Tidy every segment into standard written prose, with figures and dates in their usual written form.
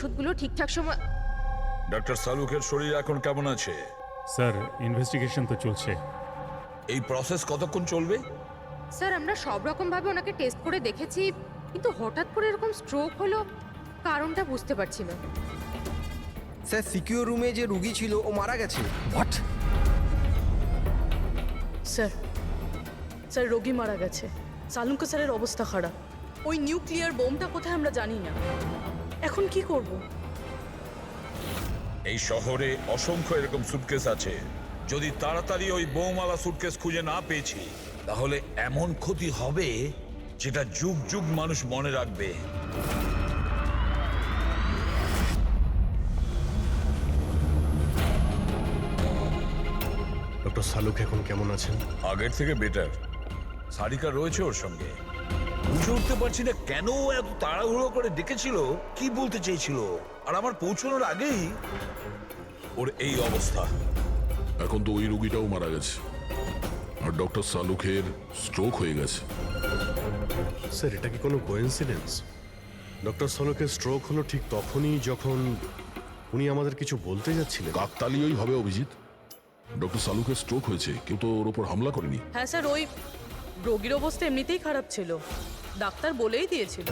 ওষুধগুলো ঠিকঠাক সময়। ডক্টর সালুকের শরীর এখন কেমন আছে? স্যার ইনভেস্টিগেশন তো চলছে। এই প্রসেস কতক্ষণ চলবে? স্যার আমরা সব রকম ভাবে ওনাকে টেস্ট করে দেখেছি, কিন্তু হঠাৎ করে এরকম স্ট্রোক হলো, কারণটা বুঝতে পারছি না। স্যার সিকিউর রুমে যে রুগী ছিল ও মারা গেছে। হোয়াট? স্যার স্যার রোগী মারা গেছে। সালুঙ্কা স্যারের অবস্থা খারাপ। ওই নিউক্লিয়ার বোমটা কোথায় আমরা জানি না। এখন কি করব? এই শহরে অসংখ্য এরকম সুটকেস আছে। যদি তাড়াতাড়ি ওই বোমালা সুটকেস খুঁজে না পেয়েছি, তাহলে এমন ক্ষতি হবে যেটা যুগ যুগ মানুষ মনে রাখবে। ডক্টর সালুক এখন কেমন আছেন? আগের থেকে বেটার। সারিকা রয়েছে ওর সঙ্গে। বুঝে উঠতে পারছি না কেন ও এত তাড়াহুড়ো করে ডেকেছিল, কি বলতে চেয়েছিল, আর আমার পৌঁছানোর আগেই ওর এই অবস্থা। এখন তো ওই রোগীটাও মারা গেছে, আর ডক্টর সালুকের স্ট্রোক হয়ে গেছে। স্যার এটা কি কোনো কোইন্সিডেন্স? ডক্টর সালুকের স্ট্রোক হলো ঠিক তখনই যখন উনি আমাদের কিছু বলতে যাচ্ছিলেন। কাকতালীয়ই হবে অভিজিৎ। ডক্টর সালুকের স্ট্রোক হয়েছে, কেউ তো ওর ওপর হামলা করেনি। হ্যাঁ স্যার, ওই রোগীর অবস্থা এমনিতেই খারাপ ছিল, ডাক্তার বলেই দিয়েছিল।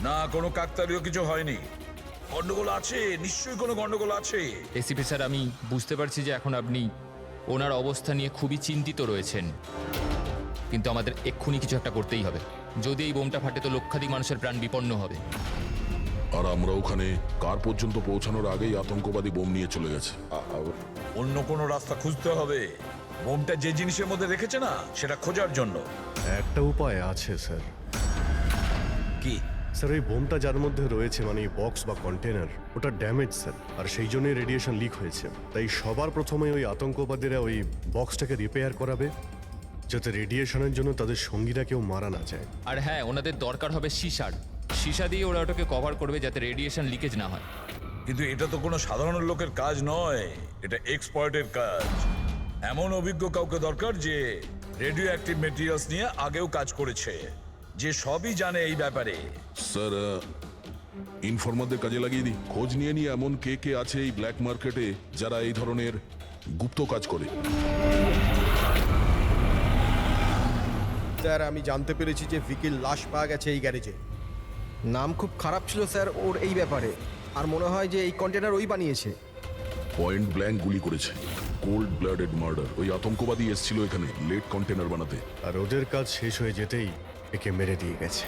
না, কোনো কাকতালীয় কিছু হয়নি। গন্ডগোল আছে, নিশ্চয়ই কোনো গন্ডগোল আছে। এসিপি স্যার, আমি বুঝতে পারছি যে এখন আপনি ওনার অবস্থা নিয়ে খুবই চিন্তিত রয়েছেন, কিন্তু আমাদের এক্ষুনি কিছু একটা করতেই হবে। যদি এই বোমটা ফাটে তো লক্ষাধিক মানুষের প্রাণ বিপন্ন হবে। আর আমরা ওখানে কার পর্যন্ত পৌঁছানোর আগেই আতঙ্কবাদী বোম নিয়ে চলে গেছে। অন্য কোনো রাস্তা খুঁজতে হবে। বোমটা যে জিনিসের মধ্যে রেখেছে না, সেটা খোঁজার জন্য। একটা উপায় আছে স্যার। কি? স্যার ওই বোমটা যার মধ্যে রয়েছে, মানে বক্স বা কন্টেনার, ওটা ড্যামেজ স্যার, আর সেই জন্যই রেডিয়েশন লিক হয়েছে। তাই সবার প্রথমে ওই আতঙ্কবাদীরা ওই বক্সটাকে রিপেয়ার করাবে, যাতে রেডিয়েশনের জন্য তাদের সঙ্গীরা কেউ মারা না যায়। আর হ্যাঁ, ওনাদের দরকার হবে সীসা দিয়ে ওরা ওটাকে কভার করবে যাতে রেডিয়েশন লিকেজ না হয়। কিন্তু এটা তো কোনো সাধারণ লোকের কাজ নয়, এটা এক্সপার্টের কাজ। এমন অভিজ্ঞ কাউকে দরকার যে রেডিও অ্যাক্টিভ মেটেরিয়ালস নিয়ে আগেও কাজ করেছে, যে সবই জানে এই ব্যাপারে। স্যার, ইনফরমারদের কাজে লাগিয়ে দিই। খোঁজ নিয়ে নিয়ে এমন কে কে আছে এই ব্ল্যাক মার্কেটে যারা এই ধরনের গুপ্ত কাজ করে। স্যার আমি জানতে পেরেছি যে ভিকির লাশ পাওয়া গেছে এই গ্যারেজে। নাম খুব খারাপ ছিল স্যার ওর এই ব্যাপারে, আর মনে হয় যে এই কন্টেনার ওই বানিয়েছে। পয়েন্ট ব্ল্যাঙ্ক গুলি করেছে, কোল্ড ব্লাডেড মার্ডার। ওই আতঙ্কবাদী এসেছিল এখানে লেট কন্টেনার বানাতে, আর ওদের কাজ শেষ হয়ে যেতেই একে মেরে দিয়ে গেছে।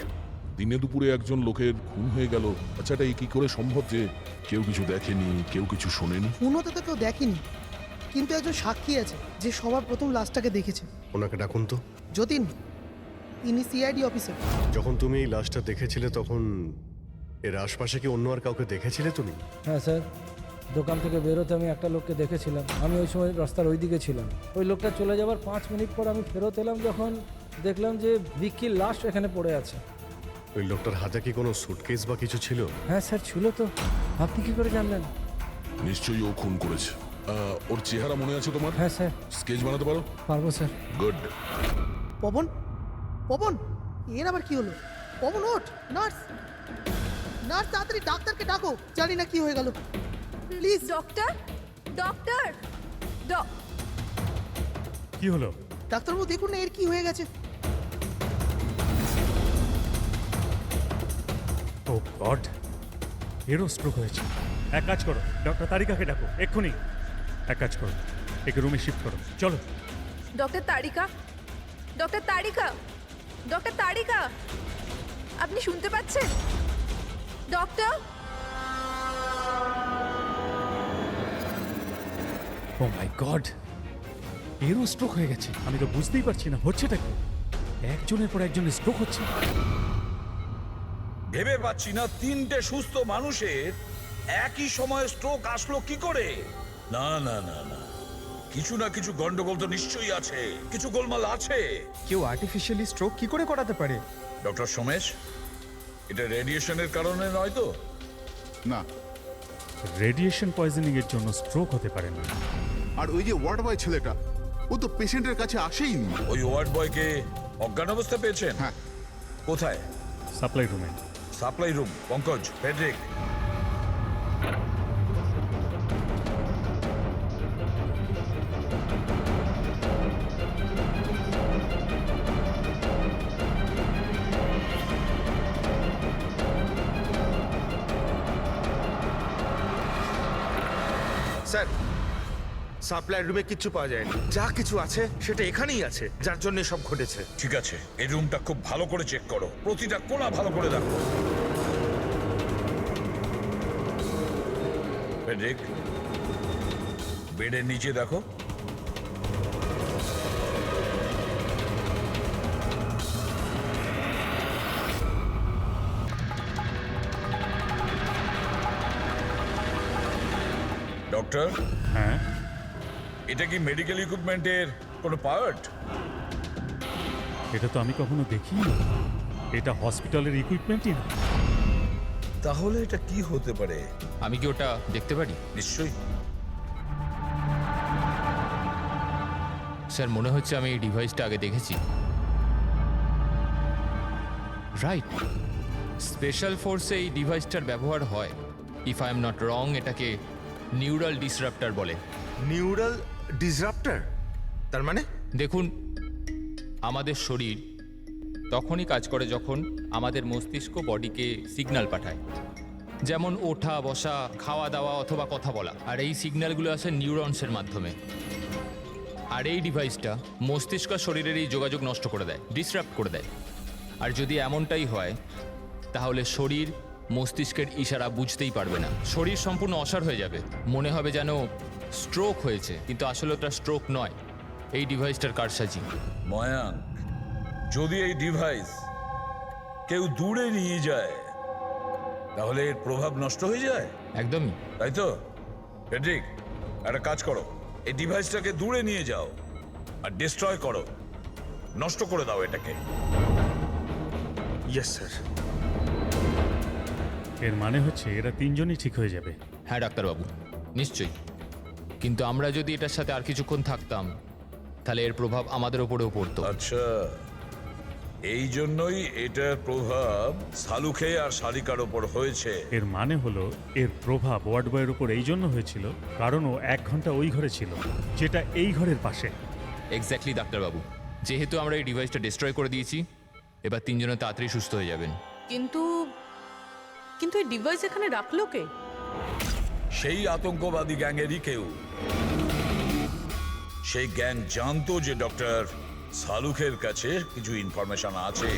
দিনে দুপুরে একজন লোকের খুন হয়ে গেল। আচ্ছা, এটা কি করে সম্ভব যে কেউ কিছু দেখেনি, কেউ কিছু শোনেনি? খুনও তো কেউ দেখেনি, কিন্তু একজন সাক্ষী আছে যে সবার প্রথম লাশটাকে দেখেছে। ওনাকে ডাকুন তো। যতীন, ইনি সিআইডি অফিসার। যখন তুমি এই লাশটা দেখেছিলে তখন এর আশপাশে কি অন্য আর কাউকে দেখেছিলে তুমি? হ্যাঁ স্যার, দোকান থেকে বেরোতে আমি একটা লোককে দেখেছিলাম। আমি ওই সময় রাস্তার ওই দিকে ছিলাম। ওই লোকটা চলে যাওয়ার 5 মিনিট পর আমি ফেরত এলাম, যখন দেখলাম যে ভিকির লাশ এখানে পড়ে আছে। ওই লোকটার হাতে কি কোনো সুটকেস বা কিছু ছিল? হ্যাঁ স্যার ছিল তো। আপনি কি করে জানলেন? নিশ্চয়ই ও খুন করেছে। ওর চেহারা মনে আছে তোমার? হ্যাঁ স্যার। স্কেচ বানাতে পারো? পারবো স্যার। গুড। পবন, পবন, এর আবার কি হলো? পবন ওঠ! নার্স, নার্স তাড়াতাড়ি ডাক্তারকে ডাকো, জানি না কি হয়ে গেল। প্লিজ ডক্টর, ডক্টর, কি হলো? ডাক্তারবাবু দেখুন না এর কি হয়ে গেছে। ও গড, এরও স্ট্রোক হয়েছে। এক কাজ করো, ডক্টর তারিকাকে ডাকো এক্ষুনি। এক কাজ করো, একে রুমে শিফট করো, চলো। ডক্টর তারিকা, ডক্টর তারিকা, ডক্টর তারিকা, আপনি শুনতে পাচ্ছেন? ডক্টর, ও মাই গড, এরও স্ট্রোক হয়ে গেছে। আমি তো বুঝতেই পারছি না হচ্ছেটা কি। একজনের পর একজনের স্ট্রোক হচ্ছে। ভেবে পাচ্ছি না 3টে সুস্থ মানুষের একই সময়ে স্ট্রোক আসলো কি করে। না না না না, কিছু না কিছু গন্ডগোল তো নিশ্চয়ই আছে, কিছু গোলমাল আছে। কেউ আর্টিফিশিয়ালি স্ট্রোক কি করে করাতে পারে? ডক্টর সোমেশ, এটা রেডিয়েশনের কারণে নয় তো? না, রেডিয়েশন পয়জনিং এর জন্য স্ট্রোক হতে পারে না। আর ওই যে ওয়ার্ড বয় ছেলেটা, ও তো পেশেন্টের কাছে আসেইনি। ওই ওয়ার্ড বয়কে অজ্ঞান অবস্থা পেয়েছেন? হ্যাঁ। কোথায়? সাপ্লাই রুমে। Supply room, Pankaj, Friedrich. Sir supply রুমে কিচ্ছু পাওয়া যায়নি, যা কিছু আছে সেটা এখানেই আছে, যার জন্য সব ঘটেছে। ঠিক আছে, এই রুমটা খুব ভালো করে চেক করো, প্রতিটা কোণা ভালো করে দেখো। ফেডরিক, বেডের নিচে দেখো। ডক্টর, হ্যাঁ, এটা কি মেডিকেল ইকুইপমেন্টের কোনো পার্ট? এটা তো আমি কখনো দেখিনি। এটা হসপিটালের ইকুইপমেন্টই না। তাহলে এটা কি হতে পারে? আমি কি ওটা দেখতে পারি? নিশ্চয়ই। স্যার, মনে হচ্ছে আমি এই ডিভাইসটা আগে দেখেছি। রাইট, স্পেশাল ফোর্সে এই ডিভাইসটার ব্যবহার হয়। If I am not wrong, এটাকে নিউরাল ডিসরাপ্টার বলে। নিউরাল ডিসরাপ্টার? তার মানে? দেখুন, আমাদের শরীর তখনই কাজ করে যখন আমাদের মস্তিষ্ক বডিকে সিগন্যাল পাঠায়, যেমন ওঠা, বসা, খাওয়া দাওয়া অথবা কথা বলা। আর এই সিগন্যালগুলো আসে নিউরনসের মাধ্যমে। আর এই ডিভাইসটা মস্তিষ্ক আর শরীরের এই যোগাযোগ নষ্ট করে দেয়, ডিসরাপ্ট করে দেয়। আর যদি এমনটাই হয়, তাহলে শরীর মস্তিষ্কের ইশারা বুঝতেই পারবে না। শরীর সম্পূর্ণ অসাড় হয়ে যাবে, মনে হবে যেন স্ট্রোক হয়েছে, কিন্তু আসলে ওটা স্ট্রোক নয়, এই ডিভাইসটার কারসাজি। ময়াঙ্ক, যদি এই ডিভাইস কেউ দূরে নিয়ে যায় তাহলে এর প্রভাব নষ্ট হয়ে যায়। একদমই তাই তো? ফেডরিক, একটা কাজ করো, এই ডিভাইসটাকে দূরে নিয়ে যাও আর ডিস্ট্রয় করো, নষ্ট করে দাও এটাকে। Yes sir. এর মানে হচ্ছে এরা তিনজনই ঠিক হয়ে যাবে। হ্যাঁ ডাক্তারবাবু, নিশ্চয়ই। কিন্তু আমরা যদি এটার সাথে আর কিছুক্ষণ থাকতাম, তাহলে এর প্রভাব আমাদের ওপরেও পড়তো। আচ্ছা, এই জন্যই এটার প্রভাব সালুখে আর শালিকার ওপর হয়েছে। এর মানে হলো এর প্রভাব ওয়ার্ড বয়ের উপর এই জন্য হয়েছিল কারণ ও 1 ঘন্টা ওই ঘরে ছিল, যেটা এই ঘরের পাশে। এক্স্যাক্টলি ডাক্তারবাবু, যেহেতু আমরা এই ডিভাইসটা ডিস্ট্রয় করে দিয়েছি, এবার তিনজনে তাড়াতাড়ি সুস্থ হয়ে যাবেন। কিন্তু কিন্তু এই ডিভাইস এখানে রাখলো কে? সেই আতঙ্কবাদী গ্যাংয়েরই কেউ। সেই গ্যাং জানতো যে ডক্টর সালুখের কাছে কিছু ইনফরমেশন আছে,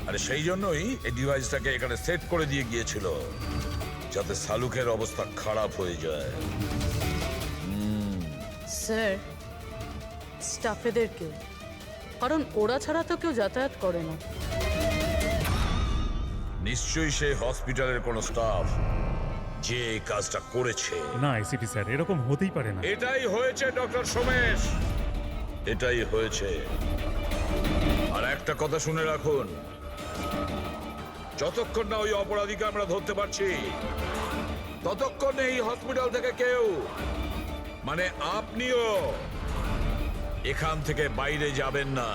আর সেই জন্যই এই ডিভাইসটাকে এখানে সেট করে দিয়ে গিয়েছিল, যাতে সালুখের অবস্থা খারাপ হয়ে যায়। স্যার, স্টাফেদের কেউ, কারণ ওরা ছাড়া তো কেউ যাতায়াত করে না। নিশ্চয়ই সে হসপিটালের কোনো স্টাফ যে এই কাজটা করেছে। না এসিপি স্যার, এরকম হতেই পারে না। এটাই হয়েছে ডক্টর সোমেশ, এটাই হয়েছে। আর একটা কথা শুনে রাখুন, যতক্ষণ না ওই অপরাধীকে আমরা ধরতে পারছি, ততক্ষণ এই হসপিটাল থেকে কেউ, মানে আপনিও, এখান থেকে বাইরে যাবেন না।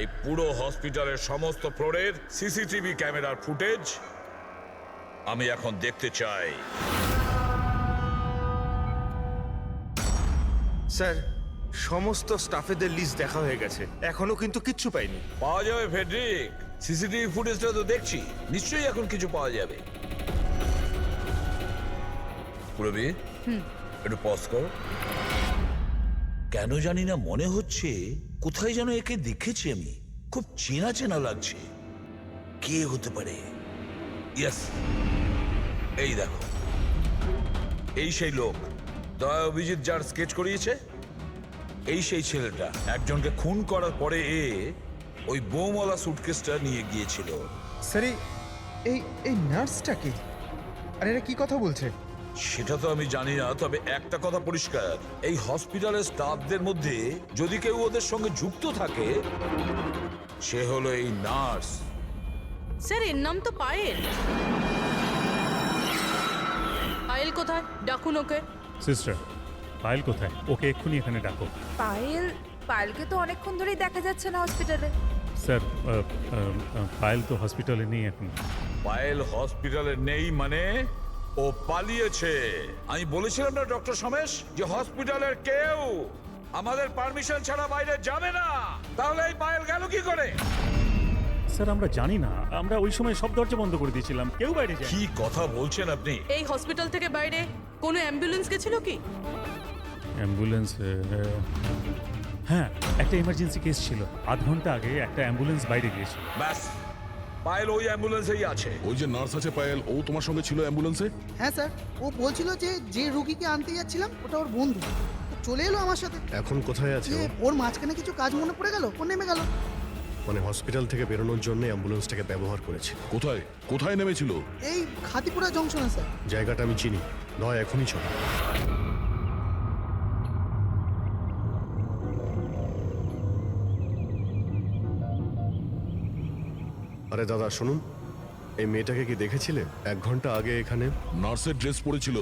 এই পুরো হসপিটালের সমস্ত ফ্লোরের সিসিটিভি ক্যামেরার ফুটেজ আমি এখন দেখতে চাই। স্যার, সমস্ত স্টাফেদের লিস্ট দেখা হয়ে গেছে, এখনো কিন্তু কিচ্ছু পাইনি। পাওয়া যাবে ফেডরিক, সিসিটিভি ফুটেজটা তো দেখছি, নিশ্চয়ই এখন কিছু পাওয়া যাবে। পুরবি, একটু পজ করো। কেন জানি না মনে হচ্ছে কোথায় যেন একে দেখেছি আমি, খুব চেনা চেনা লাগছে। কে হতে পারে? ইয়েস, এই দেখো, এই সেই লোক দয়া অভিজিৎ যার স্কেচ করিয়েছে, এই সেই ছেলেটা। একজনকে খুন করার পরে ওই বোমওয়ালা সুটকেসটা নিয়ে গিয়েছিল। স্যার, এই নার্সটা কি? আর এরা কি কথা বলছে? সেটা তো আমি জানি না, তবে একটা কথা পরিষ্কার, এই হসপিটালের স্টাফদের মধ্যে যদি কেউ ওদের সঙ্গে যুক্ত থাকে, সে হলো এই নার্স। স্যার, এর নাম তো পায়েল। পায়েল কোথায়? ডাকুন ওকে। সিস্টার, পায়েল কোথায়? ওকে এক্ষুনি এখানে ডাকো। পায়েলকে তো অনেকক্ষণ ধরেই দেখা যাচ্ছে না হসপিটালে। স্যার পায়েল তো হসপিটালে নেই এখন। পায়েল হসপিটালে নেই মানে ও পালিয়েছে। আমি বলেছিলাম না ডক্টর সমেশ যে হসপিটালের কেউ আমাদের পারমিশন ছাড়া বাইরে যাবে না। তাহলে এই পায়েল গেল কি করে? স্যার আমরা জানি না, আমরা ওই সময় সব দরজা বন্ধ করে দিয়েছিলাম, কেউ বাইরে যায়। কি কথা বলছেন আপনি? এই হসপিটাল থেকে বাইরে কোনো অ্যাম্বুলেন্স গেছিল কি? অ্যাম্বুলেন্স, হ্যাঁ একটা ইমার্জেন্সি কেস ছিল, আধ ঘন্টা আগে একটা অ্যাম্বুলেন্স বাইরে গিয়েছিল। ব্যাস, পায়েল ওই অ্যাম্বুলেন্সেই আছে। ওই যে নার্স আছে পায়েল, ও তোমার সঙ্গে ছিল অ্যাম্বুলেন্সে? হ্যাঁ স্যার, ও বলছিল যে যে রুগীকে আনতে যাচ্ছিলাম ওটা ওর বন্ধু, তো চলে এলো আমার সাথে। এখন কোথায় আছে যে ও? ওর মাঝখানে কিছু কাজ মনে পড়ে গেল, ও নেমে গেল। মানে হসপিটাল থেকে বেরোনোর জন্য অ্যাম্বুলেন্সটাকে ব্যবহার করেছে। কোথায় কোথায় নেমেছিল? এই খাতিপুরা জংশনে স্যার। জায়গাটা আমি চিনি, নয় এখনই চলো। আরে দাদা শুনুন, এই মেয়েটাকে কি দেখেছিলে 1 ঘন্টা আগে এখানে? নার্সের ড্রেস পরেছিল।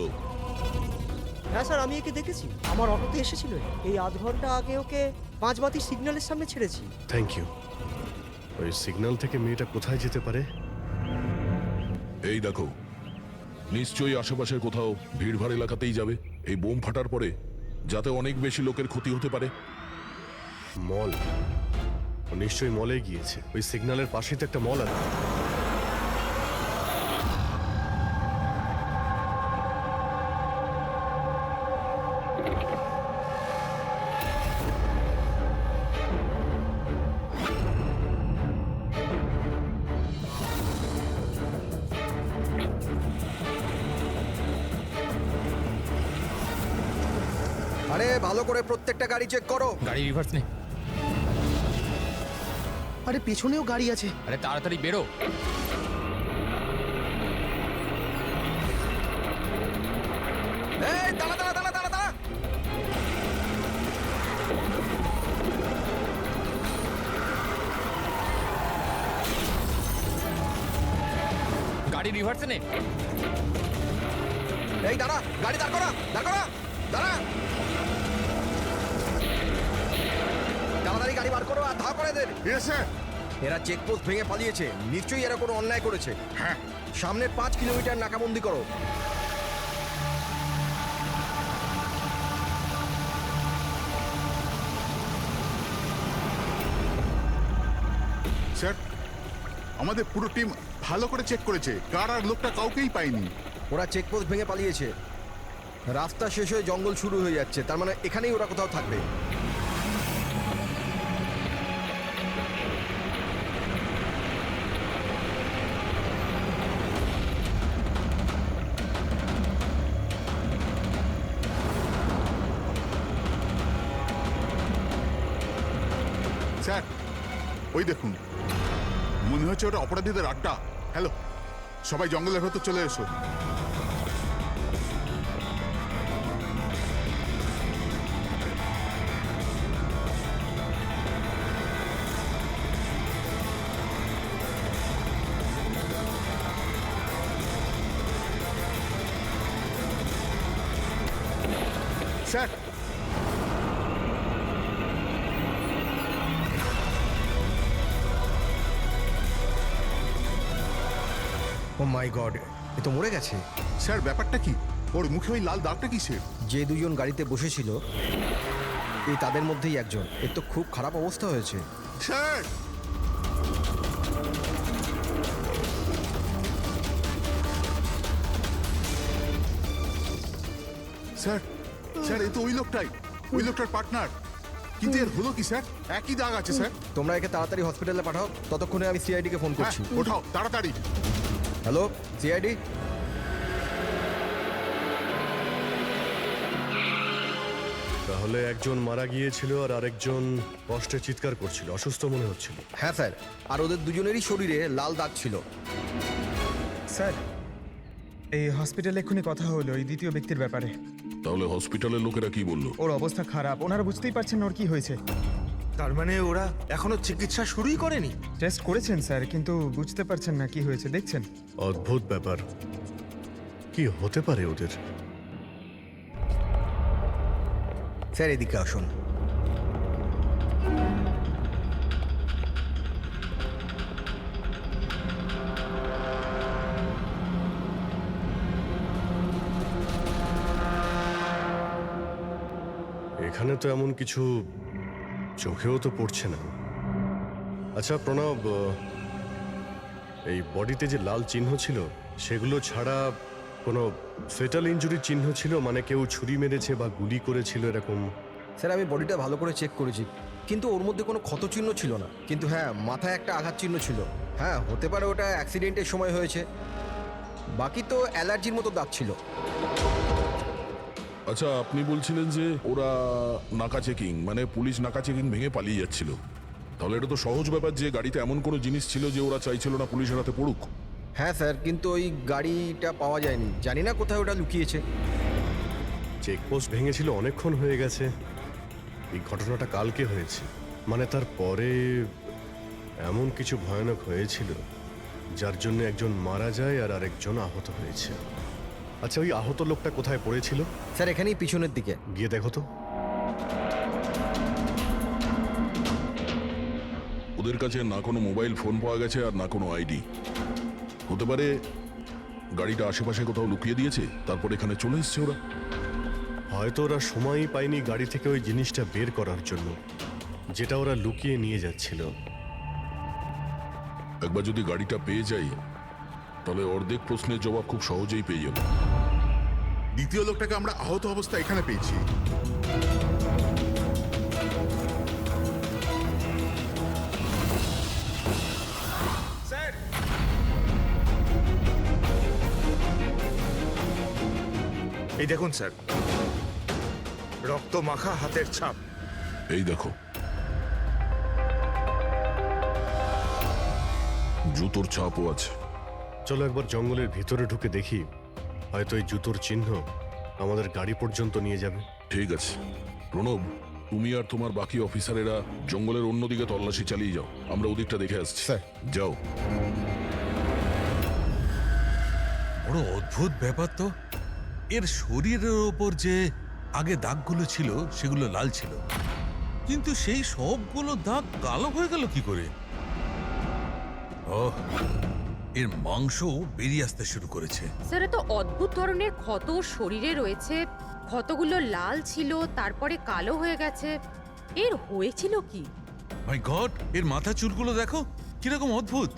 হ্যাঁ স্যার, আমি একে দেখেছি, আমার অটোতে এসেছিল। এই আধ ঘন্টা আগে ওকে 5 বাতি সিগন্যালের সামনে ছেড়েছি। Thank you. ওই সিগন্যাল থেকে মেয়েটা কোথায় যেতে পারে? এই দেখো, নিশ্চয়ই আশেপাশের কোথাও ভিড়ভাড় এলাকাতেই যাবে। এই বোম ফাটার পরে যাতে অনেক বেশি লোকের ক্ষতি হতে পারে। মল, ও নিশ্চয়ই মলে গিয়েছে। ওই সিগন্যালের পাশেই তো একটা মল আছে। আরে ভালো করে প্রত্যেকটা গাড়ি চেক করো। গাড়ি রিভার্স নে। আরে পেছনেও গাড়ি আছে। আরে তাড়াতাড়ি বেরো। এই দাঁড়া দাঁড়া দাঁড়া দাঁড়া দাঁড়া। গাড়ি রিভার্সে নে। এই দাঁড়া, গাড়ি দাঁড় করা, দাঁড় করা, দাঁড়া। তাড়াতাড়ি গাড়ি বার করো আর ধা করে দেন। এরা চেকপোস্ট ভেঙে পালিয়েছে, নিশ্চয়ই এরা কোনো অন্যায় করেছে। হ্যাঁ, সামনে 5 কিলোমিটার নাকাবন্দি করো। স্যার, আমাদের পুরো টিম ভালো করে চেক করেছে, কার আর লোকটা কাউকেই পাইনি। ওরা চেকপোস্ট ভেঙে পালিয়েছে। রাস্তা শেষ হয়ে জঙ্গল শুরু হয়ে যাচ্ছে, তার মানে এখানেই ওরা কোথাও থাকবে। স্যার, ওই দেখুন, মনে হচ্ছে ওটা অপরাধীদের আড্ডা। হ্যালো, সবাই জঙ্গলের ভেতর চলে এসো। স্যার, ও মাই গড, এ তো মরে গেছে। স্যার ব্যাপারটা কি? ওর মুখে ওই লাল দাগটা কিসের? যে দুজন গাড়িতে বসেছিল এই তাদের মধ্যেই একজন। এর তো খুব খারাপ অবস্থা হয়েছে। স্যার, স্যার, স্যার, এ তো ওই লোকটাই, ওই লোকটার পার্টনার। কিন্তু এর হলো কি স্যার? একই দাগ আছে স্যার। তোমরা একে তাড়াতাড়ি হসপিটালে পাঠাও, ততক্ষণে আমি সিআইডি কে ফোন হ্যাঁ, করছি। ওঠাও তাড়াতাড়ি। Hello CID. তাহলে একজন মারা গিয়েছিল আর আরেকজন কষ্টে চিৎকার করছিল, অসুস্থ মনে হচ্ছিল। হ্যাঁ স্যার, আর ওদের দুজনেরই শরীরে লাল দাগ ছিল। স্যার, এই হসপিটালে এক্ষুনি কথা হলো এই দ্বিতীয় ব্যক্তির ব্যাপারে। তাহলে হসপিটালের লোকেরা কি বললো? ওর অবস্থা খারাপ, ওনারা বুঝতেই পারছেন না ওর কি হয়েছে। তার মানে ওরা এখনো চিকিৎসা শুরুই করেনি? টেস্ট করেছেন স্যার, কিন্তু বুঝতে পারছেন না কি হয়েছে। দেখছেন, অদ্ভুত ব্যাপার, কি হতে পারে ওদের? স্যার এদিকে আসুন। এখানে তো এমন কিছু চোখেও তো পড়ছে না। আচ্ছা প্রণব, এই বডিতে যে লাল চিহ্ন ছিল সেগুলো ছাড়া কোনো ফেটাল ইনজুরির চিহ্ন ছিল? মানে কেউ ছুরি মেরেছে বা গুলি করেছিল এরকম? স্যার আমি বডিটা ভালো করে চেক করেছি, কিন্তু ওর মধ্যে কোনো ক্ষতচিহ্ন ছিল না। কিন্তু হ্যাঁ, মাথায় একটা আঘাত চিহ্ন ছিল। হ্যাঁ, হতে পারে ওটা অ্যাক্সিডেন্টের সময় হয়েছে। বাকি তো অ্যালার্জির মতো দাগ ছিল। আচ্ছা, আপনি বলছিলেন যে ওরা নাকা চেকিং, মানে পুলিশ নাকা চেকিং ভেঙে পালিয়ে যাচ্ছিল। তাহলে এটা তো সহজ ব্যাপার যে গাড়িতে এমন কোনো জিনিস ছিল যে ওরা চাইছিল না পুলিশের হাতে পড়ুক। হ্যাঁ স্যার, কিন্তু ওই গাড়িটা পাওয়া যায়নি, জানি না কোথায় ওটা লুকিয়েছে। চেকপোস্ট ভেঙেছিল অনেকক্ষণ হয়ে গেছে। এই ঘটনাটা কালকে হয়েছে, মানে তারপরে এমন কিছু ভয়ানক হয়েছিল যার জন্য একজন মারা যায় আর আরেকজন আহত হয়েছে। আচ্ছা, ওই আহত লোকটা কোথায় পড়েছিল? স্যার এখানেই পিছনের দিকে। গিয়ে দেখো তো। ওদের কাছে না কোনো মোবাইল ফোন পাওয়া গেছে আর না কোনো আইডি। হতে পারে গাড়িটা আশেপাশে কোথাও লুকিয়ে দিয়েছে, তারপর এখানে চলে এসছে ওরা। হয়তো ওরা সময়ই পায়নি গাড়ি থেকে ওই জিনিসটা বের করার জন্য, যেটা ওরা লুকিয়ে নিয়ে যাচ্ছিল। একবার যদি গাড়িটা পেয়ে যাই তাহলে অর্ধেক প্রশ্নের জবাব খুব সহজেই পেয়ে যাব। দ্বিতীয় লোকটাকে আমরা আহত অবস্থায় এখানে পেয়েছি। স্যার, এই দেখুন স্যার, রক্ত মাখা হাতের ছাপ। এই দেখো, জুতোর ছাপও আছে। চলো একবার জঙ্গলের ভিতরে ঢুকে দেখি, হয়তো এই জুতোর চিহ্ন আমাদের গাড়ি পর্যন্ত নিয়ে যাবে। ঠিক আছে প্রণব, তুমি আর তোমার বাকি অফিসারেরা জঙ্গলের অন্যদিকে তল্লাশি চালিয়ে যাও, আমরা ওদিকটা দেখে আসছি। স্যার। যাও। বড় অদ্ভুত ব্যাপার তো। এর শরীরের ওপর যে আগে দাগগুলো ছিল সেগুলো লাল ছিল, কিন্তু সেই সবগুলো দাগ কালো হয়ে গেল কি করে? ওহ, এর মাংস বেরিয়ে আসতে শুরু করেছে। স্যার এত অদ্ভুত ধরনের ক্ষত শরীরে রয়েছে, ক্ষতগুলো লাল ছিল তারপরে কালো হয়ে গেছে। এর হয়েছিল কি? মাই গড, এর মাথা চুলগুলো দেখো কিরকম অদ্ভুত,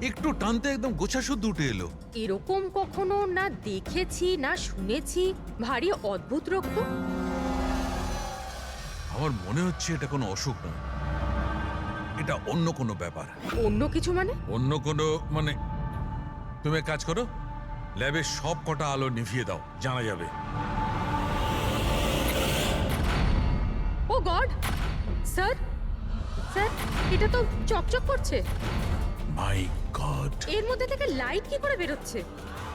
একটু টানতে একদম গোছা শুদ্ধ উঠে এলো। এরকম কখনো না দেখেছি না শুনেছি। ভারী অদ্ভুত রক্ত। আমার মনে হচ্ছে এটা কোনো অসুখ নয়, এটা অন্য কোনো ব্যাপার। অন্য কিছু মানে? অন্য কোনো মানে, তুমি এক কাজ করো, ল্যাবের সব কটা আলো নিভিয়ে দাও, জানা যাবে। ও গড স্যার, স্যার এটা তো চকচক করছে। মাই গড, এর মধ্যে থেকে লাইট কি করে বেরোচ্ছে?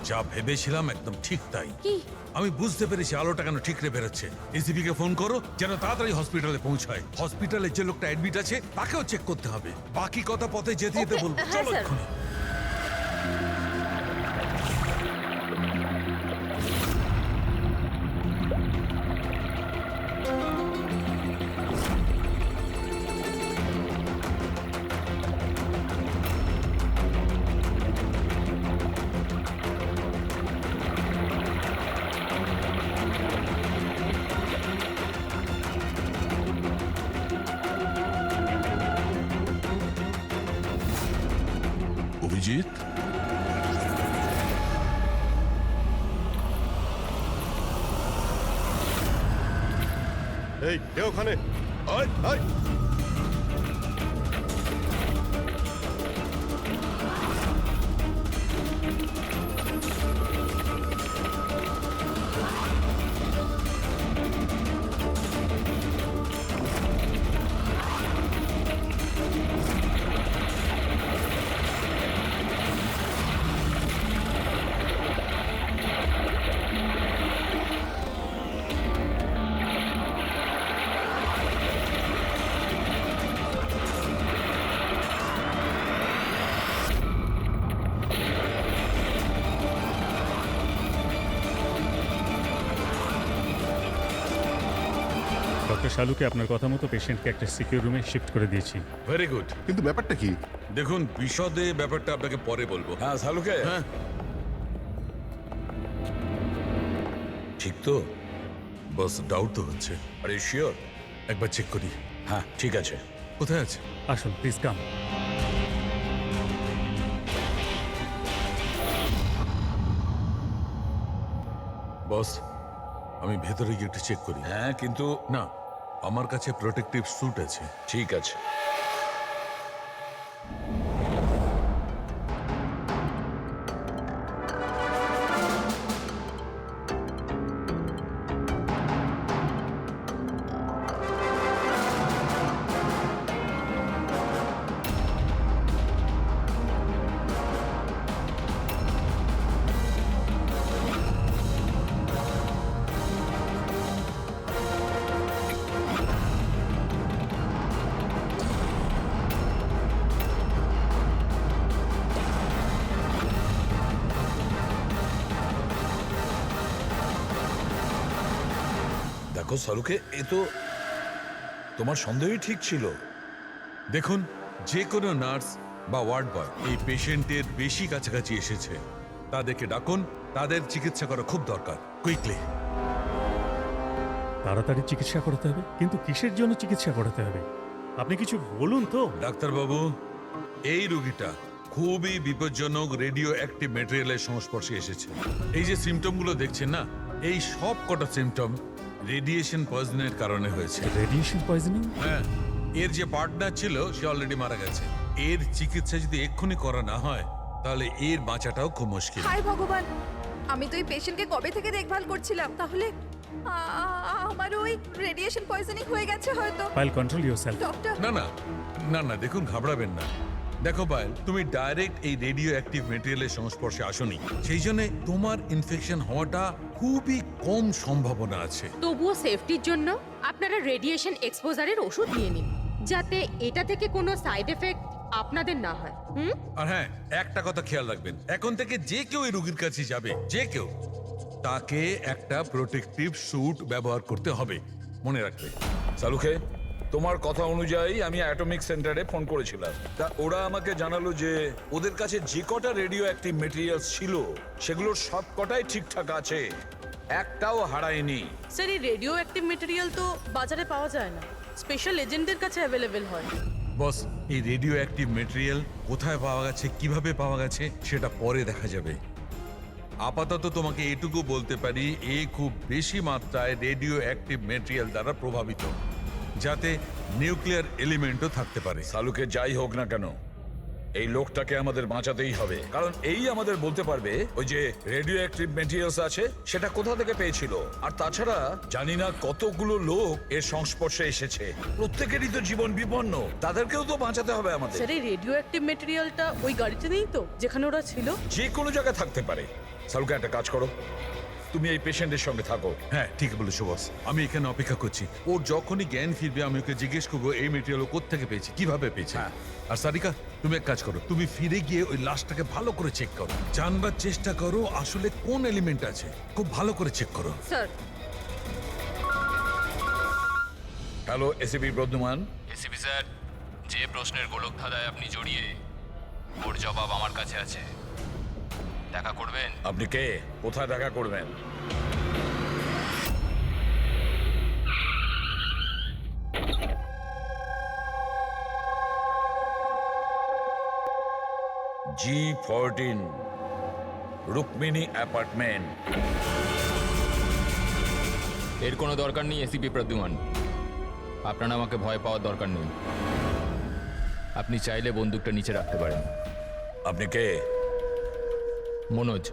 যা ভেবেছিলাম একদম ঠিক তাই। কি? আমি বুঝতে পেরেছি আলোটা কেন ঠিকরে বেরোচ্ছে। এসিপি কে ফোন করো যেন তাড়াতাড়ি হসপিটালে পৌঁছায়। হসপিটালে যে লোকটা অ্যাডমিট আছে তাকেও চেক করতে হবে। বাকি কথা পথে যেতে যেতে Okay, বলবো। হ্যাঁ, চলো স্যার। এক্ষুনি। অভিজিৎ, এই কে ওখানে? আয় আয়। ডক্টর শালুকে আপনার কথা মতো পেশেন্টকে একটা সিকিউর রুমে শিফট করে দিয়েছি। Very good. কিন্তু ব্যাপারটা কি? দেখুন, বিশদে ব্যাপারটা আপনাকে পরে বলবো। হ্যাঁ শালুকে, হ্যাঁ ঠিক তো। বস ডাউট তো হচ্ছে। আরে শিওর? একবার চেক করি। হ্যাঁ ঠিক আছে। কোথায় আছে? আসুন প্লিজ কাম। বস আমি ভেতরে গিয়ে একটু চেক করি। হ্যাঁ কিন্তু না, আমার কাছে প্রোটেক্টিভ স্যুট আছে। ঠিক আছে। দেখো সালুকে, এ তো তোমার সন্দেহই ঠিক ছিল। দেখুন, যে কোনো নার্স বা ওয়ার্ড বয় এই পেশেন্টের বেশি কাছাকাছি এসেছে, তাদেরকে ডাকুন, তাদের চিকিৎসা করা খুব দরকার, কুইকলি। তাড়াতাড়ি চিকিৎসা করাতে হবে, কিন্তু কিসের জন্য চিকিৎসা করাতে হবে আপনি কিছু বলুন তো। ডাক্তারবাবু, এই রোগীটা খুবই বিপজ্জনক রেডিও অ্যাক্টিভ ম্যাটেরিয়ালের সংস্পর্শে এসেছে। এই যে সিমটমগুলো দেখছেন না, এই সব কটা সিমটম রেডিয়েশন পয়জনের কারণে হয়েছে। Radiation poisoning? হ্যাঁ, এর যে পার্টনার ছিল সে অলরেডি মারা গেছে। এর চিকিৎসা যদি এক্ষুনি করা না হয় তাহলে এর বাঁচাটাও খুব মুশকিল। হায় ভগবান, আমি তো এই পেশেন্টকে কবে থেকে দেখভাল করছিলাম, তাহলে আমার ওই রেডিয়েশন পয়জনিং হয়ে গেছে হয়তো। File control yourself. ডক্টর, না না না না, দেখুন ঘাবড়াবেন না। দেখো পায়েল, তুমি ডাইরেক্ট এই রেডিও অ্যাক্টিভ মেটেরিয়ালের সংস্পর্শে আসোনি, সেই জন্য তোমার ইনফেকশন হওয়াটা খুবই কম সম্ভাবনা আছে। তবুও সেফটির জন্য আপনারা রেডিয়েশন এক্সপোজারের ওষুধ নিয়ে নিন, যাতে এটা থেকে কোনো সাইড এফেক্ট আপনাদের না হয়। আর হ্যাঁ, একটা কথা খেয়াল রাখবেন, এখন থেকে যে কেউ এই রোগীর কাছে যাবে, যে কেউ, তাকে একটা প্রোটেক্টিভ স্যুট ব্যবহার করতে হবে, মনে রাখবে। সালুকে, তোমার কথা অনুযায়ী আমি অ্যাটমিক সেন্টারে ফোন করেছিলাম। তা ওরা আমাকে জানালো যে ওদের কাছে যে কটা রেডিও অ্যাক্টিভ মেটেরিয়ালস ছিল সেগুলোর সব কটাই ঠিকঠাক আছে, একটাও হারায়নি। স্যার, এই রেডিও অ্যাক্টিভ মেটেরিয়াল তো বাজারে পাওয়া যায় না, স্পেশাল এজেন্টদের কাছে অ্যাভেলেবেল হয়। বস, এই রেডিও অ্যাক্টিভ মেটেরিয়াল কোথায় পাওয়া গেছে, কিভাবে পাওয়া গেছে সেটা পরে দেখা যাবে। আপাতত তোমাকে এটুকু বলতে পারি, এ খুব বেশি মাত্রায় রেডিও অ্যাক্টিভ মেটেরিয়াল দ্বারা প্রভাবিত, যাতে নিউক্লিয়ার এলিমেন্টও থাকতে পারে। সালুকে, যাই হোক না কেন এই লোকটাকে আমাদের বাঁচাতেই হবে, কারণ এই আমাদের বলতে পারবে ওই যে রেডিও অ্যাক্টিভ মেটেরিয়ালস আছে সেটা কোথা থেকে পেয়েছিল। আর তাছাড়া জানি না কতগুলো লোক এর সংস্পর্শে এসেছে, প্রত্যেকেরই তো জীবন বিপন্ন, তাদেরকেও তো বাঁচাতে হবে আমাদের। স্যার, এই রেডিও অ্যাক্টিভ মেটেরিয়ালটা ওই গাড়িতে নেই তো, যেখানে ওরা ছিল? যে কোনো জায়গায় থাকতে পারে। সালুকে, একটা কাজ করো, তুমি এই পেশেন্টের সঙ্গে থাকো। হ্যাঁ, ঠিক বলেছো বস, আমি এখানে অপেক্ষা করছি। ওর যখনই জ্ঞান ফিরবে আমি ওকে জিজ্ঞেস করবো এই মেটেরিয়াল ও কোত্থেকে পেয়েছে, কিভাবে পেয়েছে। আর সারিকা, তুমি এক কাজ করো, তুমি ফিরে গিয়ে ওই লাশটাকে ভালো করে চেক করো, জানবার চেষ্টা করো আসলে কোন এলিমেন্ট আছে, খুব ভালো করে চেক করো। Sir. Hello, ACP Bardhaman. ACP sir, যে প্রশ্নের গোলক ধাঁধায় আপনি জড়িয়ে, ওর জবাব আমার কাছে আছে। দেখা করবেন? আপনি কে? কোথায় দেখা করবেন? G14 Rukmini apartment. এর কোনো দরকার নেই এসিপি প্রদ্যুমান, আপনার আমাকে ভয় পাওয়ার দরকার নেই। আপনি চাইলে বন্দুকটা নিচে রাখতে পারেন। আপনি কে? Manoj,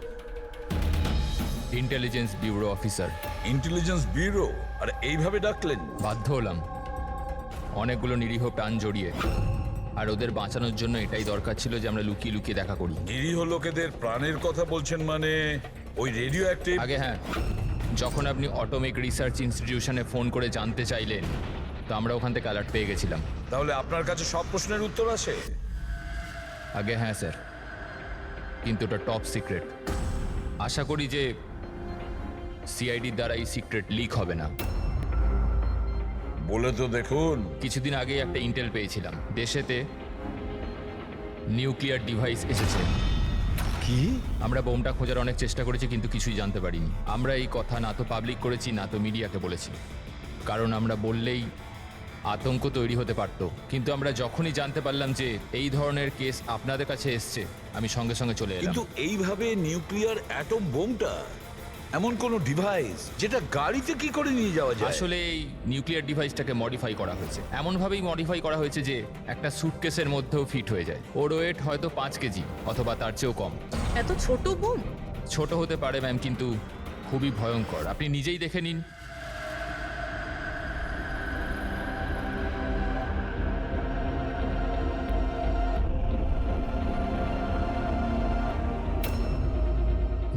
intelligence bureau officer. Intelligence bureau? আর এইভাবে ডাকলেন? বাধ্য হলাম, অনেকগুলো নিরীহ প্রাণ জড়িয়ে, আর ওদের বাঁচানোর জন্য এটাই দরকার ছিল যে আমরা লুকিয়ে লুকিয়ে দেখা করি। নিরীহ লোকেদের প্রাণের কথা বলছেন মানে ওই রেডিও অ্যাক্টিভ? আগে হ্যাঁ, যখন আপনি অটোমিক রিসার্চ ইনস্টিটিউশনে ফোন করে জানতে চাইলেন, তো আমরা ওখান থেকে অ্যালার্ট পেয়ে গেছিলাম। তাহলে আপনার কাছে সব প্রশ্নের উত্তর আছে? আগে হ্যাঁ স্যার, কিন্তু ওটা টপ সিক্রেট। আশা করি যে সিআইডির দ্বারা এই সিক্রেট লিক হবে না। বলে তো দেখুন। কিছুদিন আগে একটা ইন্টেল পেয়েছিলাম, দেশেতে নিউক্লিয়ার ডিভাইস এসেছে, কি? আমরা বোমটা খোঁজার অনেক চেষ্টা করেছি কিন্তু কিছুই জানতে পারিনি। আমরা এই কথা না তো পাবলিক করেছি না তো মিডিয়াকে বলেছি, কারণ আমরা বললেই আতঙ্ক তৈরি হতে পারতো। কিন্তু আমরা যখনই জানতে পারলাম যে এই ধরনের কেস আপনাদের কাছে এসছে, আমি সঙ্গে সঙ্গে চলে এলাম। কিন্তু এইভাবে নিউক্লিয়ার অ্যাটম বোমটা এমন কোন ডিভাইস যেটা গাড়িতে কি করে নিয়ে যাওয়া যায়? আসলে এই নিউক্লিয়ার ডিভাইসটাকে মডিফাই করা হয়েছে, এমনভাবেই মডিফাই করা হয়েছে যে একটা সুটকেসের মধ্যেও ফিট হয়ে যায়। ওর ওয়েট হয়তো 5 কেজি অথবা তার চেয়েও কম। এত ছোট বোম? ছোট হতে পারে ম্যাম, কিন্তু খুবই ভয়ঙ্কর। আপনি নিজেই দেখে নিন।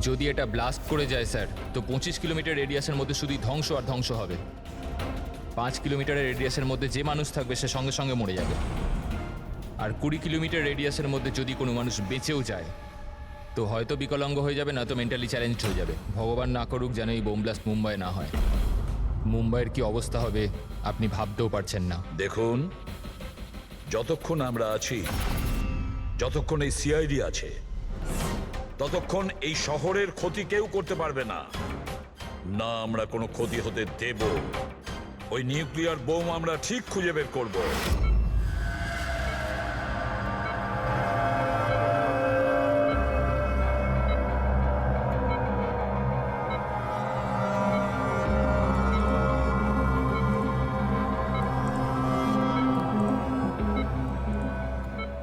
যদি এটা ব্লাস্ট করে যায় স্যার, তো 25 কিলোমিটার রেডিয়াসের মধ্যে শুধুই ধ্বংস আর ধ্বংস হবে। 5 কিলোমিটারের রেডিয়াসের মধ্যে যে মানুষ থাকবে সে সঙ্গে সঙ্গে মরে যাবে। আর 20 কিলোমিটার রেডিয়াসের মধ্যে যদি কোনো মানুষ বেঁচেও যায় তো হয়তো বিকলাঙ্গ হয়ে যাবে, না তো মেন্টালি চ্যালেঞ্জ হয়ে যাবে। ভগবান না করুক যেন এই বোম ব্লাস্ট মুম্বাই না হয়। মুম্বাইয়ের কি অবস্থা হবে আপনি ভাবতেও পারছেন না। দেখুন, যতক্ষণ আমরা আছি, যতক্ষণ এই সিআইডি আছে, ততক্ষণ এই শহরের ক্ষতি কেউ করতে পারবে না। না আমরা কোনো ক্ষতি হতে দেব। ওই নিউক্লিয়ার বোম আমরা ঠিক খুঁজে বের করব।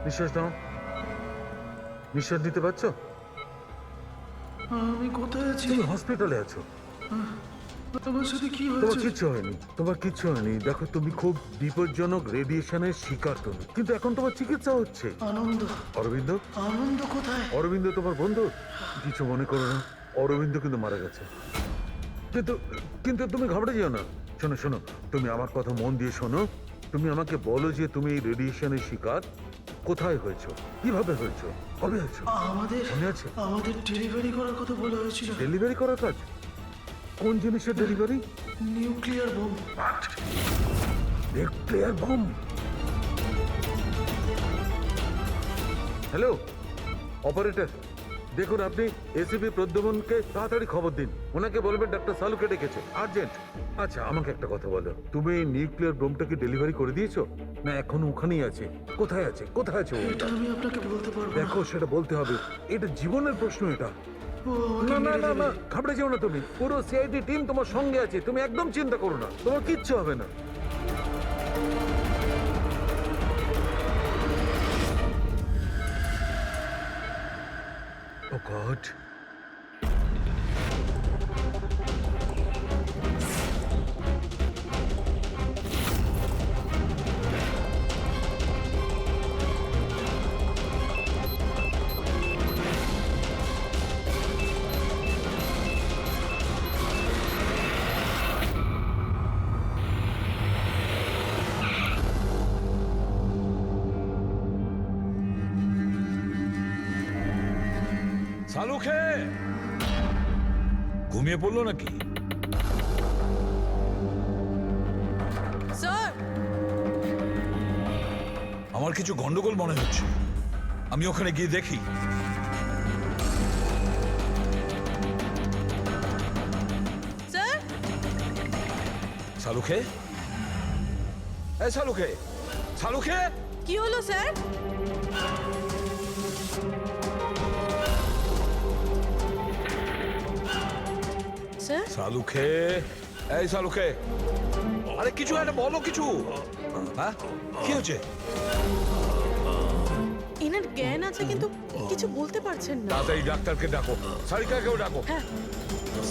নিঃশ্বাস নাও, নিঃশ্বাস নিতে পারছো? আমি কোথায় আছি? তুমি হসপিটালে আছো। তোমার সাথে কি তোমার হয়েছে? কিচ্ছু হয়নি, তোমার কিচ্ছু হয়নি। দেখো, তুমি খুব বিপজ্জনক রেডিয়েশনের শিকার তুমি, কিন্তু এখন তোমার চিকিৎসা হচ্ছে। আনন্দ। অরবিন্দ? আনন্দ কোথায়? অরবিন্দ তোমার বন্ধু? কিছু মনে করো না, অরবিন্দ কিন্তু মারা গেছে। কিন্তু কিন্তু তুমি ঘাবড়ে যেও না। শোনো শোনো, তুমি আমার কথা মন দিয়ে শোনো। তুমি আমাকে বলো যে তুমি এই রেডিয়েশনের শিকার কোথায় হয়েছো, কিভাবে হয়েছো, কবে হয়েছো? আমাদের মনে আছে? আমাদের ডেলিভারি করার কথা বলা হয়েছিল। ডেলিভারি করার কাজ? কোন জিনিসের delivery? Nuclear bomb. Nuclear bomb? Hello operator, দেখুন আপনি এসিপি প্রদ্যুম্নকে তাড়াতাড়ি খবর দিন। ওনাকে বলবেন ডাক্তার সালুকে ডেকেছে, আর্জেন্ট। আচ্ছা আমাকে একটা কথা বলো, তুমি এই নিউক্লিয়ার বোমটাকে ডেলিভারি করে দিয়েছো না এখনো ওখানেই আছে? কোথায় আছে, কোথায় আছে ও? এটা আমি আপনাকে বলতে পারবো না। দেখো সেটা বলতে হবে, এটা জীবনের প্রশ্ন। এটা ও না আমাকে না মেরে না দেবে। না, ঘাবড়ে যেও না তুমি। পুরো সিআইডি টিম তোমার সঙ্গে আছে, তুমি একদম চিন্তা করো না, তোমার কিচ্ছু হবে না। ও গড, সালুখে ঘুমিয়ে পড়লো নাকি? স্যার, আমার কিছু গন্ডগোল মনে হচ্ছে, আমি ওখানে গিয়ে দেখি। স্যার, সালুখে, এই সালুখে, সালুখে, কি হলো স্যার? স্যার, সালুখে, এই সালুখে, আরে কিছু একটা বলো, কিছু। হ্যাঁ কি হচ্ছে? এনার জ্ঞান আছে কিন্তু কিছু বলতে পারছেন না। তাড়াতাড়ি ডাক্তারকে ডাকো, সারিকাকেও ডাকো। হ্যাঁ।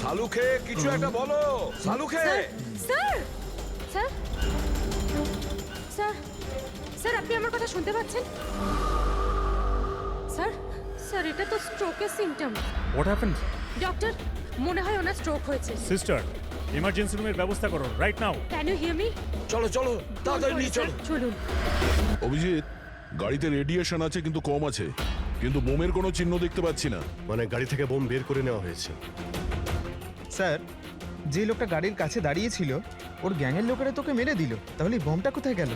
সালুখে কিছু একটা বলো, Salunkhe. Sir, sir, sir, sir আপনি আমার কথা শুনতে পাচ্ছেন? স্যার, স্যার এটা তো স্ট্রোকের সিম্পটম। What happened? ডক্টর, মনে হয় ওনার স্ট্রোক হয়েছে। সিস্টার, ইমার্জেন্সি রুমের ব্যবস্থা করো right now. Can you hear me? চলো চলো তাড়াতাড়ি নিয়ে চলো। চলুন। অভিজিৎ, গাড়িতে রেডিয়েশন আছে কিন্তু কম আছে, কিন্তু বোমের কোনো চিহ্ন দেখতে পাচ্ছি না। মানে গাড়ি থেকে বোম বের করে নেওয়া হয়েছে। স্যার, যে লোকটা গাড়ির কাছে দাঁড়িয়েছিল ওর গ্যাংয়ের লোকেরা তোকে মেরে দিল, তাহলে এই বোমটা কোথায় গেল?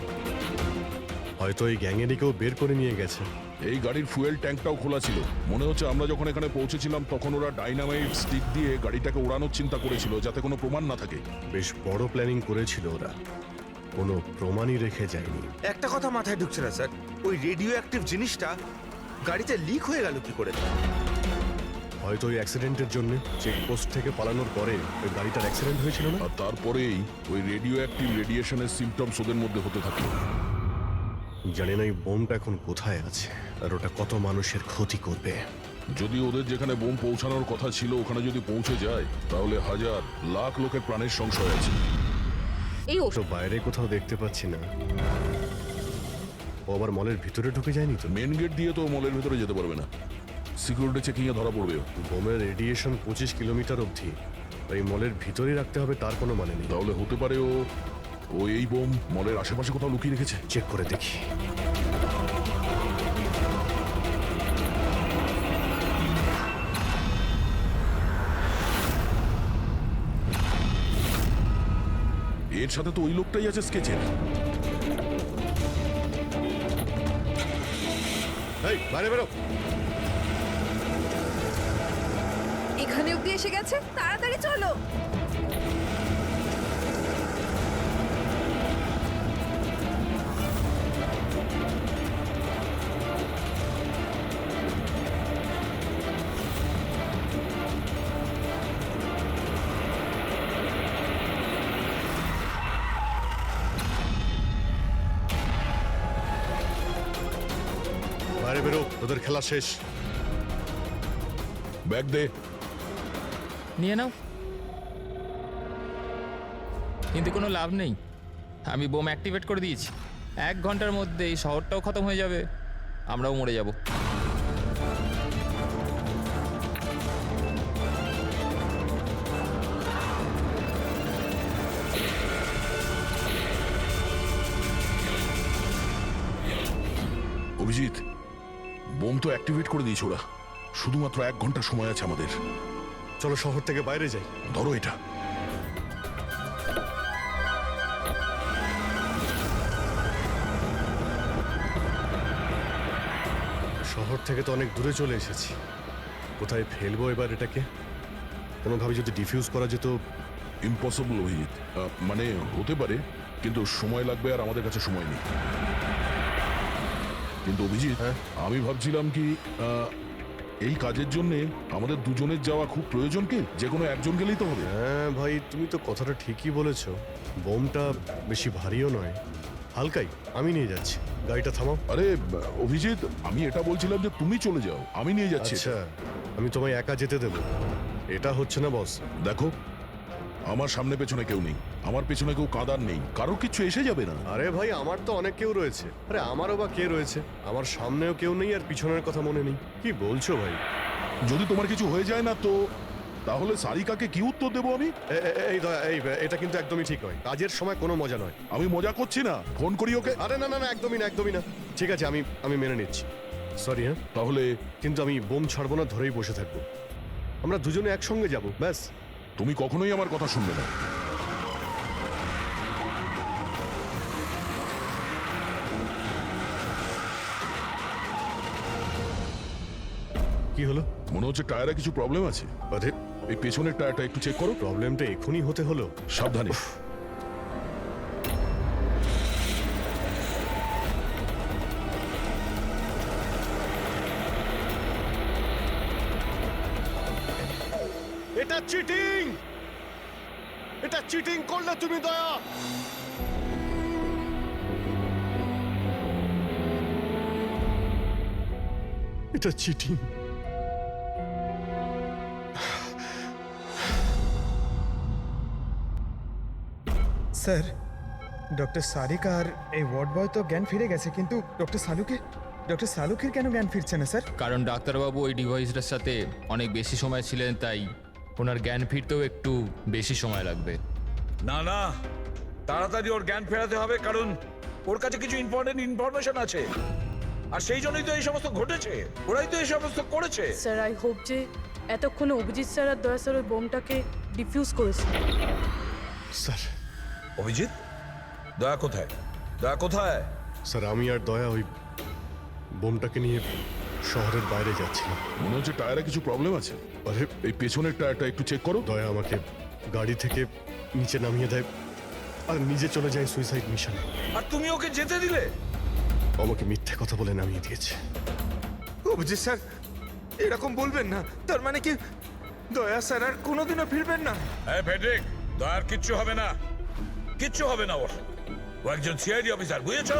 হয়তো এই গ্যাংয়েরই কেউ বের করে নিয়ে গেছে। এই গাড়ির ফুয়েল ট্যাঙ্কটাও খোলা ছিল। মনে হচ্ছে আমরা যখন এখানে পৌঁছেছিলাম তখন ওরা ডাইনামাইট স্টিক দিয়ে গাড়িটাকে ওড়ানোর চিন্তা করেছিল, যাতে কোনো প্রমাণ না থাকে। বেশ বড় প্ল্যানিং করেছিল ওরা, কোনো প্রমাণই রেখে যায়নি। একটা কথা মাথায় ঢুকছে না স্যার, ওই রেডিও অ্যাক্টিভ জিনিসটা গাড়িতে লিক হয়ে গেল কি করে? হয়তো ওই অ্যাক্সিডেন্টের জন্য চেকপোস্ট থেকে পালানোর পরে ওই গাড়িটার অ্যাক্সিডেন্ট হয়েছিল না? আর তারপরেই ওই রেডিও অ্যাক্টিভ রেডিয়েশনের সিমটমস ওদের মধ্যে হতে থাকলো। জানি না এই বোমটা এখন কোথায় আছে আর ওটা কত মানুষের ক্ষতি করবে। যদি ওদের যেখানে বোম পৌঁছানোর কথা ছিল ওখানে যদি পৌঁছে যায়, তাহলে হাজার লাখ লোকের প্রাণের সংশয় আছে। এই তো বাইরে কোথাও দেখতে পাচ্ছি না। ও আবার মলের ভিতরে ঢুকে যায়নি তো? মেন গেট দিয়ে তো মলের ভিতরে যেতে পারবে না, সিকিউরিটি চেকিং এ ধরা পড়বে। বোমের রেডিয়েশন 25 কিলোমিটার অবধি, এই মলের ভিতরেই রাখতে হবে তার কোনো মানে নেই। তাহলে হতে পারে ও এই বোম মলের আশেপাশে কোথাও লুকিয়ে রেখেছে। চেক করে দেখি। এর সাথে তো ওই লোকটাই আছে স্কেচের। এই বাইরে বেরো। এখানে অব্দি এসে গেছে, তাড়াতাড়ি চলো। বাইরে বেরো, তোদের খেলা শেষ। ব্যাগ দে। নিয়ে নাও। কিন্তু কোনো লাভ নেই, আমি বোম অ্যাক্টিভেট করে দিয়েছি। 1 ঘন্টার মধ্যে এই শহরটাও খতম হয়ে যাবে, আমরাও মরে যাব। অভিজিৎ, বোম তো অ্যাক্টিভেট করে দিয়েছে ওরা। শুধুমাত্র 1 ঘন্টা সময় আছে আমাদের। চলো শহর থেকে বাইরে যাই। ধরো এটা। শহর থেকে তো অনেক দূরে চলে এসেছি, কোথায় ফেলবো এবার এটাকে? কোনোভাবে যদি ডিফিউজ করা যেত। ইম্পসিবল অভিজিৎ, মানে হতে পারে, কিন্তু সময় লাগবে আর আমাদের কাছে সময় নেই। কিন্তু অভিজিৎ, আমি ভাবছিলাম কি এই কাজের জন্য আমাদের দুজনের যাওয়া খুব প্রয়োজন কি? যে কোনো একজন গেলেই তো হবে। হ্যাঁ ভাই, তুমি তো কথাটা ঠিকই বলেছো। বোমটা বেশি ভারীও নয়, হালকাই। আমি নিয়ে যাচ্ছি, গাড়িটা থামাও। আরে অভিজিৎ, আমি এটা বলছিলাম যে তুমি চলে যাও, আমি নিয়ে যাচ্ছি। আচ্ছা, আমি তোমায় একা যেতে দেবো? এটা হচ্ছে না বস। দেখো, আমার সামনে পেছনে কেউ নেই, আমার পেছনে কেউ কাঁদার নেই, কারো কিছু এসে যাবে না। আরে ভাই, আমার তো অনেক কেউ রয়েছে। আরে আমারও বা কে রয়েছে? আমার সামনেও কেউ নেই আর পিছনের কথা মনে নেই। কি বলছো ভাই? যদি তোমার কিছু হয়ে যায় না তো তাহলে সারিকাকে কি উত্তর দেবো আমি? এই এটা কিন্তু একদমই ঠিক নয়। কাজের সময় কোনো মজা নয়। আমি মজা করছি না, ফোন করি ওকে। আরে না না না, একদমই না, একদমই না। ঠিক আছে, আমি মেনে নিচ্ছি। সরি। হ্যাঁ, তাহলে কিন্তু আমি বোম ছাড়বো না, ধরেই বসে থাকবো। আমরা দুজনে একসঙ্গে যাব, ব্যাস। তুমি কখনোই আমার কথা শুনবে না। কি হলো? মনে হচ্ছে টায়ারে কিছু প্রবলেম আছে। আরে এই পেছনের টায়ারটা একটু চেক করো। প্রবলেমটা এখনই হতে হলো? সাবধানে। এটা চিটিং! এটা চিটিং করলে তুমি দয়া। এটা চিটিং। স্যার, ডক্টর সারিকা আর এই ওয়ার্ড বয় তো জ্ঞান ফিরে গেছে, কিন্তু ডক্টর সালুকের কেন জ্ঞান ফিরছে না স্যার? কারণ ডাক্তারবাবু ওই ডিভাইসটার সাথে অনেক বেশি সময় ছিলেন, তাই ওনার জ্ঞান ফিরতেও একটু বেশি সময় লাগবে। না না, তাড়াতাড়ি ওর জ্ঞান ফেরাতে হবে, কারণ ওর কাছে কিছু ইম্পর্টেন্ট ইনফরমেশন আছে, আর সেই জন্যই তো এই সমস্ত ঘটেছে। ওরাই তো এই সমস্ত করেছে। স্যার, আই হোপ যে এতক্ষণে অভিজিৎ স্যার আর দয়া স্যার ওই বোমটাকে ডিফিউজ করেছে। স্যার। অভিজিৎ, দয়া কোথায়? দয়া কোথায়? স্যার আমি আর দয়া ওই বোমটাকে নিয়ে শহরের বাইরে যাচ্ছিলাম। মনে হচ্ছে টায়ারে কিছু প্রবলেম আছে। আরে এই পেছনের টায়ারটা একটু চেক করো। দয়া আমাকে গাড়ি থেকে নিচে নামিয়ে দেয় আর নিজে চলে যায় সুইসাইড মিশনে। আর তুমি ওকে যেতে দিলে? আমাকে মিথ্যে কথা বলে নামিয়ে দিয়েছে। অভিজিৎ স্যার এরকম বলবেন না। তার মানে কি দয়া স্যার আর কোনোদিনও ফিরবেন না? হ্যাঁ ফেডরিক, দয়ার কিচ্ছু হবে না, কিচ্ছু হবে না ওর। ও একজন সিআইডি অফিসার, বুঝেছো?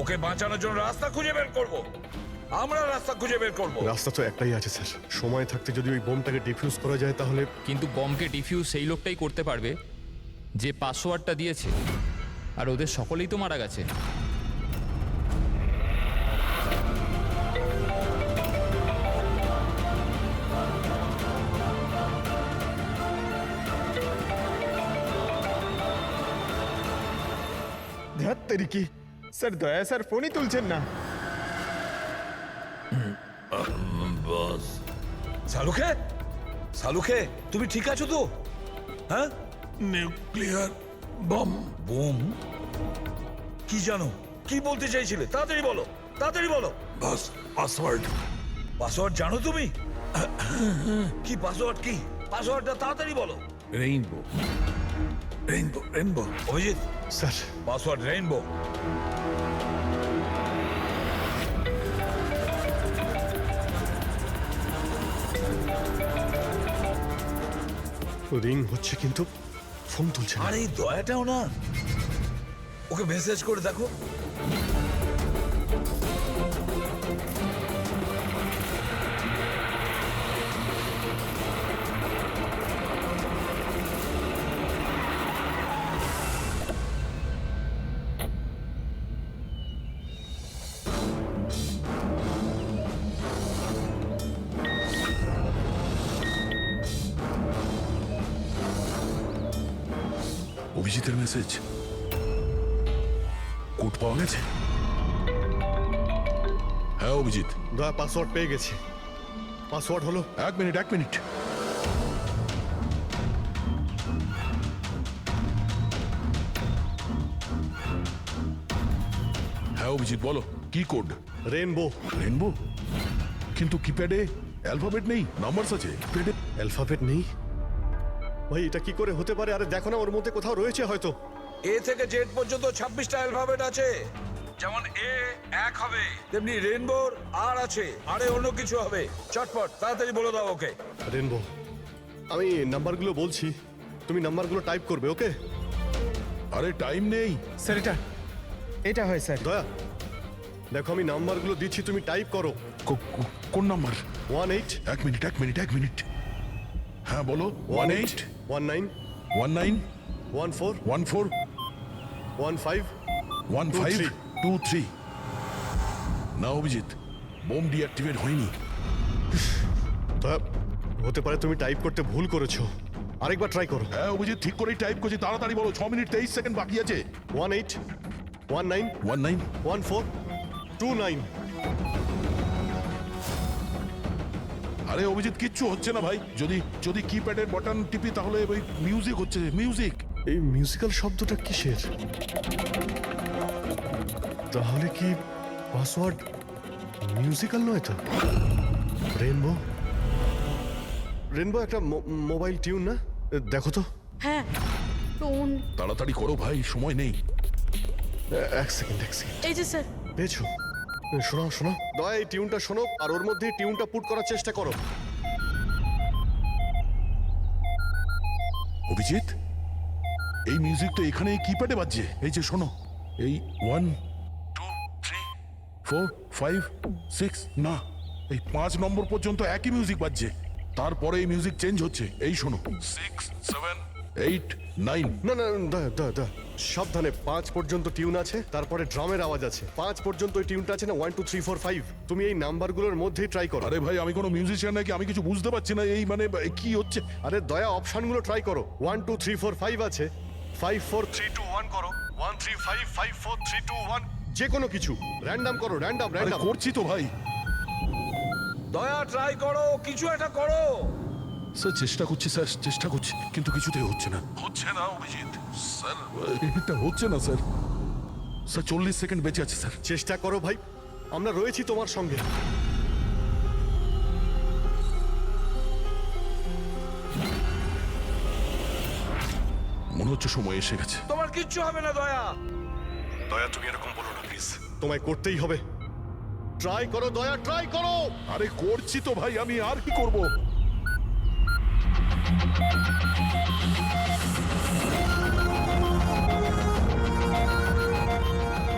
ওকে বাঁচানোর জন্য রাস্তা খুঁজে বের করব। আমরা রাস্তা খুঁজে বের করব। রাস্তা তো একটাই আছে স্যার, সময় থাকতে যদি ওই বোমটাকে ডিফিউজ করা যায় তাহলে। কিন্তু বমকে ডিফিউজ সেই লোকটাই করতে পারবে যে পাসওয়ার্ডটা দিয়েছে, আর ওদের সকলেই তো মারা গেছে। ধ্যাত্তেরি কি স্যার, দয়া স্যার ফোনই তুলছেন না। বস সালুকে, সালুকে তুমি ঠিক আছো তো? হ্যাঁ, নিউক্লিয়ার বম। বোম? কি জানো, কি বলতে চাইছিলে? তাড়াতাড়ি বলো, তাড়াতাড়ি বলো। বস পাসওয়ার্ড। পাসওয়ার্ড জানো তুমি? কি পাসওয়ার্ড? কি পাসওয়ার্ডটা তাড়াতাড়ি বলো। Rainbow, rainbow, rainbow. Abhijit sir password rainbow. Ring হচ্ছে কিন্তু ফোন তুলছে না। আর এই দয়াটাও না, ওকে মেসেজ করে দেখো। অভিজিতের মেসেজ, কোড পাওয়া গেছে। হ্যাঁ অভিজিৎ, দয়া পাসওয়ার্ড পেয়ে গেছি। পাসওয়ার্ড হলো, এক মিনিট এক মিনিট। হ্যাঁ অভিজিৎ বলো, কি কোড? রেইনবো। রেইনবো? কিন্তু কিপ্যাডে অ্যালফাবেট নেই, নাম্বারস আছে। কিপ্যাডে অ্যালফাবেট নেই? ভাই এটা কি করে হতে পারে? আরে দেখো না, ওর মধ্যে কোথাও রয়েছে হয়তো। এ থেকে জেড পর্যন্ত 26টা অ্যালফাবেট আছে। যেমন এ 1 হবে, তেমনি রেইনবোর আর আছে, আরে অন্য কিছু হবে। চটপট তাড়াতাড়ি বলে দাও ওকে। রেইনবো, আমি নাম্বারগুলো বলছি, তুমি নাম্বারগুলো টাইপ করবে, ওকে? আরে টাইম নেই স্যার, এটা হয় স্যার। দয়া দেখো, আমি নাম্বারগুলো দিচ্ছি, তুমি টাইপ করো। কোন নাম্বার? 18। এক মিনিট এক মিনিট এক মিনিট। হ্যাঁ বলো। 18 19 19 14 14 15 15 23। না অভিজিৎ, বোম ডিঅ্যাক্টিভেট হয়নি। দয়া, হতে পারে তুমি টাইপ করতে ভুল করেছো, আরেকবার ট্রাই করো। হ্যাঁ অভিজিৎ, ঠিক করেই টাইপ করছি, তাড়াতাড়ি বলো। 6 মিনিট 23 সেকেন্ড বাকি আছে। 18 19 19 14 29। আরে অভিজিৎ, কিচ্ছু হচ্ছে না ভাই। যদি যদি কিপ্যাডের বাটন টিপি তাহলে ওই মিউজিক হচ্ছে, মিউজিক। এই মিউজিক্যাল শব্দটা কিসের? তাহলে কি পাসওয়ার্ড মিউজিক্যাল নয় তো? রেইনবো, রেইনবো একটা মোবাইল টিউন না? দেখো তো। হ্যাঁ, টোন। তাড়াতাড়ি করো ভাই, সময় নেই। এক সেকেন্ড। এই যে স্যার। পেয়েছো? শোনো শোনো, দয়া এই টিউনটা শোনো আর ওর মধ্যে টিউনটা পুট করার চেষ্টা করো। অভিজিৎ, এই মিউজিকটা এখানে কিপ্যাডে বাজছে। এই যে শোনো, এই 1 2 3 4 5 6, না এই 5 নম্বর পর্যন্ত একই মিউজিক বাজছে। তারপরে এই মিউজিক চেঞ্জ হচ্ছে। এই শোনো, 6 7 8 9। না না, দয়া সাবধানে। 5 পর্যন্ত টিউন আছে, তারপরে ড্রামের আওয়াজ আছে। 5 পর্যন্ত ওই টিউনটা আছে না, 1 2 3 4 5। তুমি এই নাম্বারগুলোর মধ্যেই ট্রাই করো। আরে ভাই, আমি কোনো মিউজিশিয়ান নাকি? আমি কিছু বুঝতে পারছি না। এই মানে কি হচ্ছে? আরে দয়া, অপশনগুলো ট্রাই করো। 1 2 3 4 5 আছে, 5 4 3 2 1 করো, 1 3 5 5 4 3 2 1। যে কোনো কিছু র্যান্ডম করো, র্যান্ডম। করছি তো ভাই। দয়া ট্রাই করো, কিছু একটা করো। স্যার চেষ্টা করছি, স্যার চেষ্টা করছি, কিন্তু কিছুতেই হচ্ছে না। হচ্ছে না অভিজিৎ স্যার, এটা হচ্ছে না স্যার। স্যার 40 সেকেন্ড বেঁচে আছে স্যার। চেষ্টা করো ভাই, আমরা রয়েছি তোমার সঙ্গে। মনে হচ্ছে সময় এসে গেছে। তোমার কিচ্ছু হবে না দয়া। দয়া তুমি এরকম বলো না প্লিজ, তোমায় করতেই হবে। ট্রাই করো দয়া, ট্রাই করো। আরে করছি তো ভাই, আমি আর কি করব?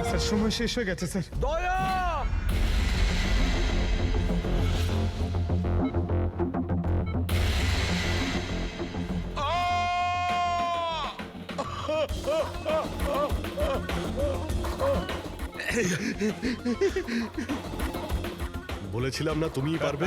স্যার সময় শেষ হয়ে গেছে স্যার। দয়া বলেছিলাম না তুমিই পারবে।